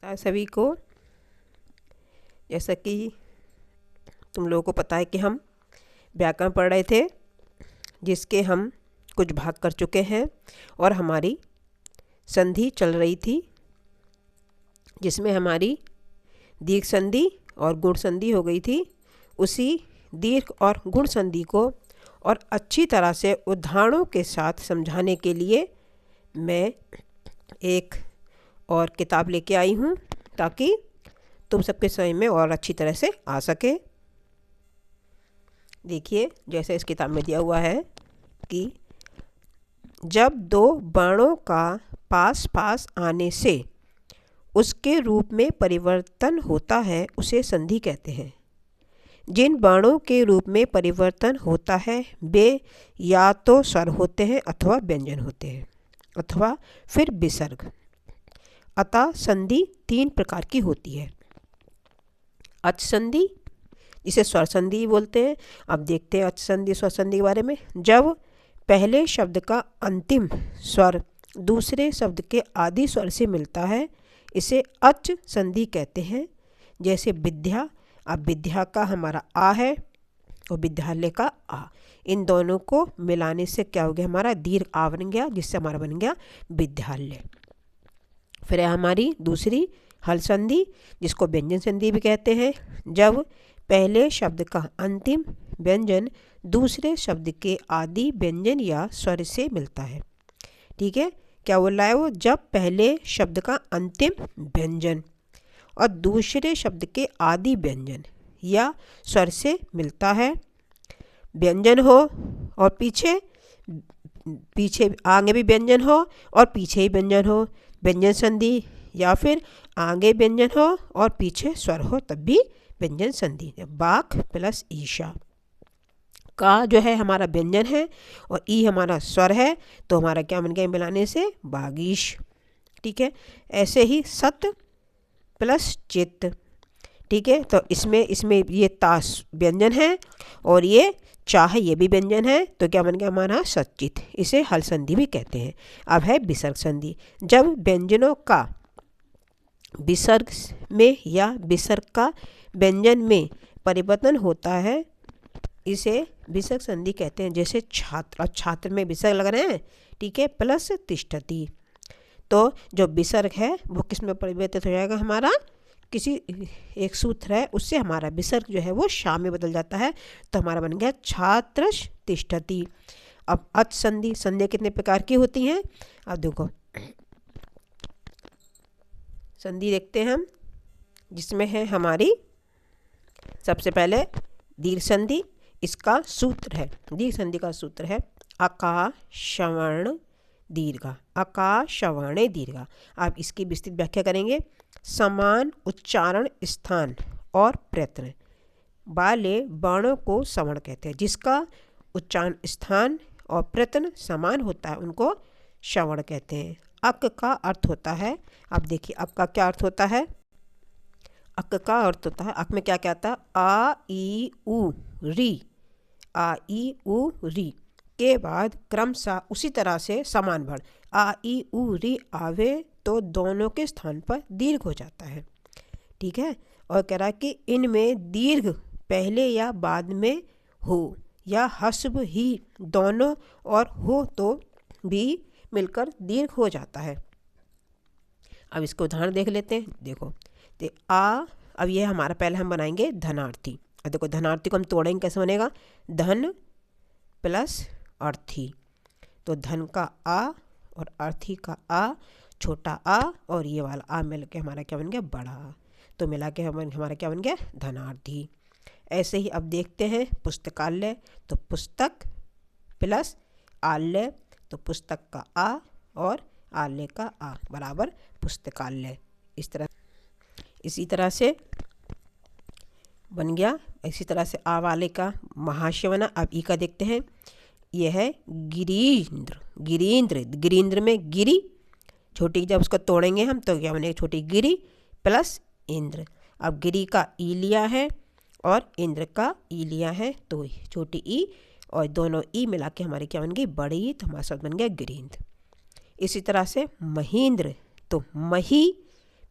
नमस्कार सभी को। जैसा कि तुम लोगों को पता है कि हम व्याकरण पढ़ रहे थे, जिसके हम कुछ भाग कर चुके हैं और हमारी संधि चल रही थी, जिसमें हमारी दीर्घ संधि और गुण संधि हो गई थी। उसी दीर्घ और गुण संधि को और अच्छी तरह से उदाहरणों के साथ समझाने के लिए मैं एक और किताब लेके आई हूँ, ताकि तुम सबके समझ में और अच्छी तरह से आ सके। देखिए, जैसे इस किताब में दिया हुआ है कि जब दो बाणों का पास पास आने से उसके रूप में परिवर्तन होता है, उसे संधि कहते हैं। जिन बाणों के रूप में परिवर्तन होता है वे या तो स्वर होते हैं अथवा व्यंजन होते हैं अथवा फिर विसर्ग। अतः संधि तीन प्रकार की होती है। अच संधि, जिसे स्वर संधि बोलते हैं। अब देखते हैं अच संधि स्वर संधि के बारे में। जब पहले शब्द का अंतिम स्वर दूसरे शब्द के आदि स्वर से मिलता है, इसे अच संधि कहते हैं। जैसे विद्या, अब विद्या का हमारा आ है और विद्यालय का आ, इन दोनों को मिलाने से क्या हो गया, हमारा दीर्घ आ बन गया, जिससे हमारा बन गया विद्यालय। फिर है हमारी दूसरी हल संधि, जिसको व्यंजन संधि भी कहते हैं। जब पहले शब्द का अंतिम व्यंजन दूसरे शब्द के आदि व्यंजन या स्वर से मिलता है। ठीक है, क्या बोल रहा है वो? जब पहले शब्द का अंतिम व्यंजन और दूसरे शब्द के आदि व्यंजन या स्वर से मिलता है, व्यंजन हो और पीछे आगे भी व्यंजन हो और पीछे ही व्यंजन हो, व्यंजन संधि। या फिर आगे व्यंजन हो और पीछे स्वर हो, तब भी व्यंजन संधि। बाक प्लस ईशा का जो है हमारा व्यंजन है और ई हमारा स्वर है, तो हमारा क्या बन गया मिलाने से? बागीश। ठीक है, ऐसे ही सत प्लस चित्त। ठीक है, तो इसमें ये तास व्यंजन है और ये चाह ये भी व्यंजन है, तो क्या बन गया हमारा? सचित। इसे हल संधि भी कहते हैं। अब है विसर्ग संधि। जब व्यंजनों का विसर्ग में या विसर्ग का व्यंजन में परिवर्तन होता है, इसे विसर्ग संधि कहते हैं। जैसे छात्र, अब छात्र में विसर्ग लग रहे हैं, ठीक है, प्लस तिष्ठति। तो जो विसर्ग है वो किस में परिवर्तित हो जाएगा? हमारा किसी एक सूत्र है, उससे हमारा विसर्ग जो है वो शा में बदल जाता है, तो हमारा बन गया छात्र तिष्ठति। अब अच संधि, संधि कितने प्रकार की होती हैं? अब देखो संधि देखते हैं हम, जिसमें है हमारी सबसे पहले दीर्घ संधि। इसका सूत्र है, दीर्घ संधि का सूत्र है अका श्रवण दीर्घा, अका श्रवणे दीर्घा। आप इसकी विस्तृत व्याख्या करेंगे। समान उच्चारण स्थान और प्रयत्न वाले बाणों को श्रवण कहते हैं। जिसका उच्चारण स्थान और प्रयत्न समान होता है, उनको श्रवण कहते हैं। अक का अर्थ होता है, अब देखिए अक का क्या अर्थ होता है? अक का अर्थ होता है, अक में क्या क्या आता है? आ ई उ री, आ ई उ री के बाद क्रमशः उसी तरह से समान वर्ण आ ई उ री आवे तो दोनों के स्थान पर दीर्घ हो जाता है। ठीक है, और कह रहा है कि इनमें दीर्घ पहले या बाद में हो या हस्व ही दोनों और हो तो भी मिलकर दीर्घ हो जाता है। अब इसको उदाहरण देख लेते हैं। देखो तो अब ये हमारा पहले हम बनाएंगे धनार्थी। अब देखो धनार्थी को हम तोड़ेंगे, कैसे बनेगा? धन प्लस अर्थी, तो धन का आ और अर्थी का आ, छोटा आ और ये वाला आ मिल के हमारा क्या बन गया? बड़ा। तो मिला के हमारा क्या बन गया? धनार्थी। ऐसे ही अब देखते हैं पुस्तकालय, तो पुस्तक प्लस आलय, तो पुस्तक का आ और आलय का आ बराबर पुस्तकालय। इसी तरह से बन गया। इसी तरह से आ वाले का महाशय बना। अब ई का देखते हैं, यह है गिरीन्द्र, गिरीन्द्र, गिरीन्द्र में गिरी छोटी, जब उसको तोड़ेंगे हम तो क्या बनेगा? छोटी गिरी प्लस इंद्र। अब गिरी का ई लिया है और इंद्र का ई लिया है, तो छोटी ई और दोनों ई मिला के हमारी क्या बन गई? बड़ी, तो हमारा शब्द बन गया गिरीन्द्र। इसी तरह से महेंद्र, तो मही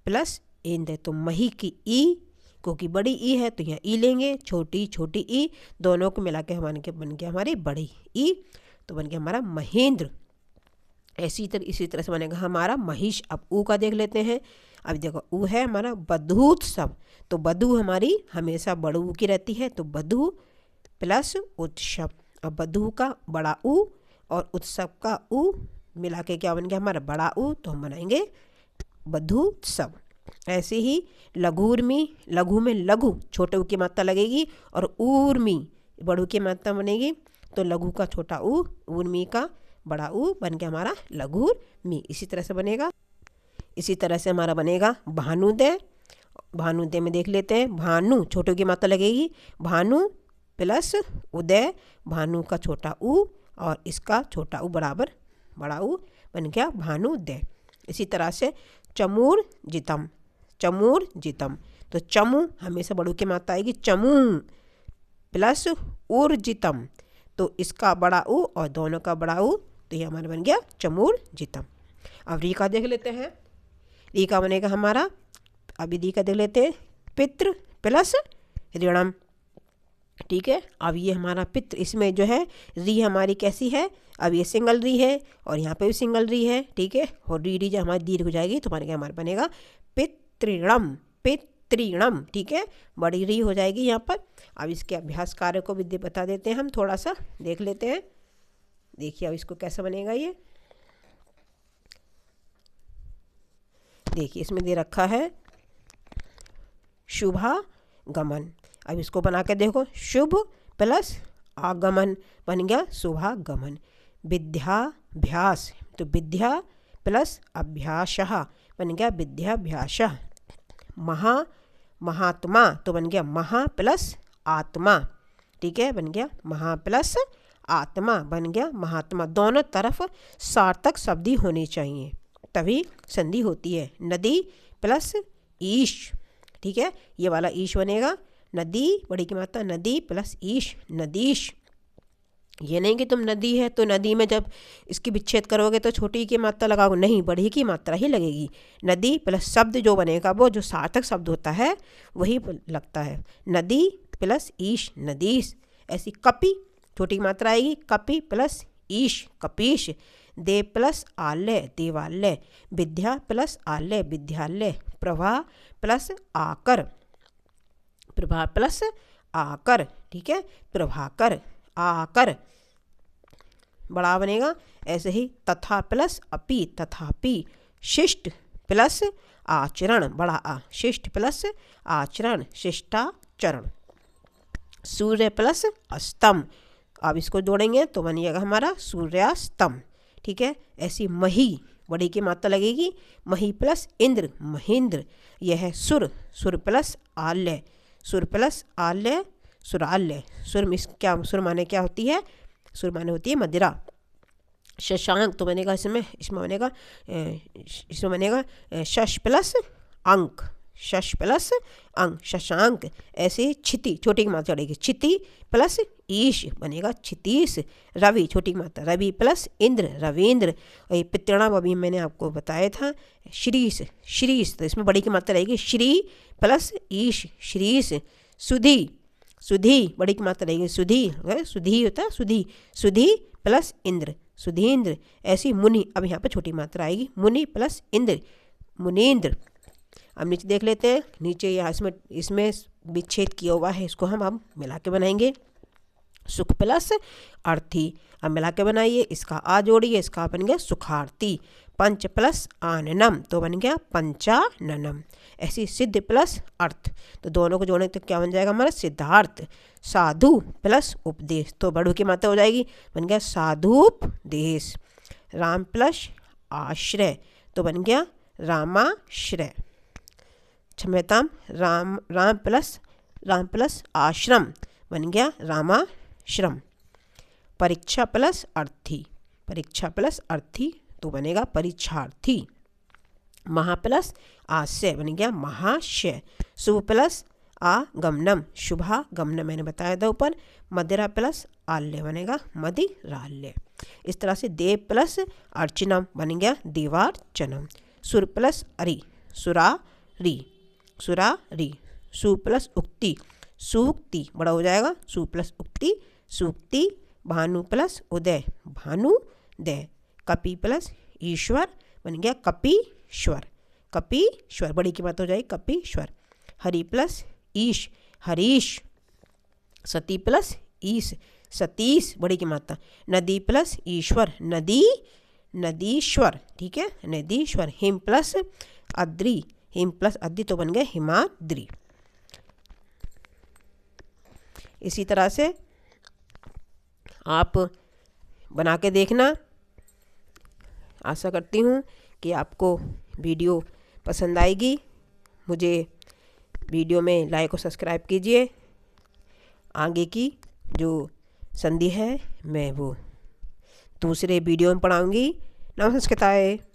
प्लस इंद्र, तो मही की ई, क्योंकि बड़ी ई है तो यहाँ ई लेंगे, छोटी छोटी ई, दोनों को मिला के हमारे बन गया हमारी बड़ी ई, तो बन गया हमारा महेंद्र। इसी तरह से बनेगा हमारा महिष। अब ऊ का देख लेते हैं। अब देखो ऊ है हमारा बधूत्सव, तो बधू हमारी हमेशा बड़ू की रहती है, तो बधू प्लस उत्सव। अब बधू का बड़ा ऊ और उत्सव का ऊ मिला के क्या बन गया हमारा बड़ा ऊ, तो हम बनाएंगे बधूत्सव। ऐसे ही लघुर्मी, लघु में लघु छोटे ऊ की मात्रा लगेगी, और ऊर्मी बड़ू की मात्रा बनेगी, तो लघु का छोटा ऊ, ऊर्मी का बड़ा ऊ बन गया हमारा लघुर्मी। इसी तरह से बनेगा। इसी तरह से हमारा बनेगा भानुदय। भानुदय में देख लेते हैं। भानु छोटे की मात्रा लगेगी, भानु प्लस उदय, भानु का छोटा ऊ और इसका छोटा ऊ बराबर बड़ा ऊ बन गया भानुदय। इसी तरह से चमूर जितम, चमूर जितम, तो चमू हमेशा बड़ू की मात्रा आएगी, चमू प्लस ऊर्जितम, तो इसका बड़ा ऊ और दोनों का बड़ा ऊ, तो ये हमारा बन गया चमूर जितम। अब री का देख लेते हैं। री का बनेगा हमारा, अभी री का देख लेते हैं, पितृ प्लस ऋणम। ठीक है, अब ये हमारा पितृ, इसमें जो है री हमारी कैसी है, अब ये सिंगल री है और यहाँ पे भी सिंगल री है। ठीक है, और री जब हमारी दीर्घ हो जाएगी तो हमारा बनेगा पितृणम, पितृणम। ठीक है, बड़ी री हो जाएगी यहाँ पर। अब इसके अभ्यास कार्य को भी बता देते हैं, हम थोड़ा सा देख लेते हैं। देखिए अब इसको कैसा बनेगा ये, देखिए इसमें दे रखा है शुभागमन। अब इसको बना के देखो, शुभ प्लस आगमन बन गया शुभागमन। विद्याभ्यास, तो विद्या प्लस अभ्यास बन गया विद्याभ्यास। महात्मा, तो बन गया महा प्लस आत्मा। ठीक है, बन गया महा प्लस आत्मा, बन गया महात्मा। दोनों तरफ सार्थक शब्दी होनी चाहिए तभी संधि होती है। नदी प्लस ईश। ठीक है, ये वाला ईश बनेगा, नदी बड़ी की मात्रा, नदी प्लस ईश, नदीश। ये नहीं कि तुम नदी है तो नदी में जब इसकी विच्छेद करोगे तो छोटी की मात्रा लगाओगे, नहीं, बड़ी की मात्रा ही लगेगी। नदी प्लस शब्द जो बनेगा वो जो सार्थक शब्द होता है वही लगता है। नदी प्लस ईश, नदीश। ऐसी कपि छोटी की मात्रा आएगी, कपि प्लस ईश, कपीश। देव प्लस आलय, देवालय। विद्या प्लस आलय, विद्यालय। प्रभा प्लस आकर, प्रभा प्लस आकर। ठीक है, प्रभाकर, आकर बड़ा बनेगा। ऐसे ही तथा प्लस अपि, तथापि। शिष्ट प्लस आचरण, बड़ा आ, शिष्ट प्लस आचरण, शिष्टाचरण। सूर्य प्लस अस्तम, अब इसको जोड़ेंगे तो बनिएगा हमारा सूर्यास्तम। ठीक है, ऐसी मही बड़ी की मात्रा लगेगी, मही प्लस इंद्र, महेंद्र। यह है सुर, सुर प्लस आल्य, सुर प्लस आल्य, सुराल्य। सुर में क्या, सुर माने क्या होती है, सुर माने होती है मदिरा। शशांक, तो बनेगा इसमें बनेगा शश प्लस अंक, शश प्लस अंक, शशांक। ऐसे क्षिति छोटी की मात्रा चढ़ेगी, क्षिति प्लस ईश बनेगा क्षितीश। रवि छोटी की मात्रा, रवि प्लस इंद्र, रवींद्र। और ये पितृणाम अभी मैंने आपको बताया था, श्रीश, श्रीश, तो इसमें बड़ी की मात्रा रहेगी, श्री प्लस ईश, श्रीश। सुधी, सुधी बड़ी की मात्रा रहेगी, सुधी, सुधी होता है सुधी, सुधी प्लस इंद्र, सुधींद्र। ऐसी मुनि, अब यहाँ पे छोटी मात्रा आएगी, मुनि प्लस इंद्र, मुनीन्द्र। अब नीचे देख लेते हैं, नीचे यहाँ इसमें विच्छेद किया हुआ है, इसको हम अब मिला के बनाएंगे। सुख प्लस अर्थी, अब मिला के बनाइए, इसका आ जोड़िए, इसका बन गया सुखार्थी। पंच प्लस आननम, तो बन गया पंचाननम। ऐसी सिद्ध प्लस अर्थ, तो दोनों को जोड़ने तो क्या बन जाएगा हमारा सिद्धार्थ। साधु प्लस उपदेश, तो बड़ों की मात्रा हो जाएगी, बन गया साधुपदेश। राम प्लस आश्रय, तो बन गया रामाश्रय। क्षम्यताम, राम प्लस आश्रम बन गया रामाश्रम। परीक्षा प्लस अर्थी, परीक्षा प्लस अर्थी तो बनेगा परीक्षार्थी। महा प्लस आशय बन गया महाशय। शुभ प्लस आगमनम, शुभागमनम मैंने बताया था ऊपर। मदिरा प्लस आल्य बनेगा मदिराल्य। इस तरह से देव प्लस अर्चनम बन गया देवार्चनम। सुर प्लस अरि, सुरारी। सुरारी। सु प्लस उक्ति सूक्ति बड़ा हो जाएगा, सु प्लस उक्ति सूक्ति। भानु प्लस उदय भानुदय। कपि प्लस ईश्वर बन गया कपीश्वर कपीश्वर, बड़ी की बात हो जाएगी कपीश्वर। हरि प्लस ईश हरीश। सती प्लस ईश सतीश, बड़ी की मात्रा। नदी प्लस ईश्वर नदीश्वर, ठीक है नदीश्वर। हिम प्लस अद्रि हिम प्लस अद्रि तो बन गया हिमाद्रि। इसी तरह से आप बना के देखना। आशा करती हूँ कि आपको वीडियो पसंद आएगी। मुझे वीडियो में लाइक और सब्सक्राइब कीजिए। आगे की जो संधि है मैं वो दूसरे वीडियो में पढ़ाऊँगी। नमस्कार।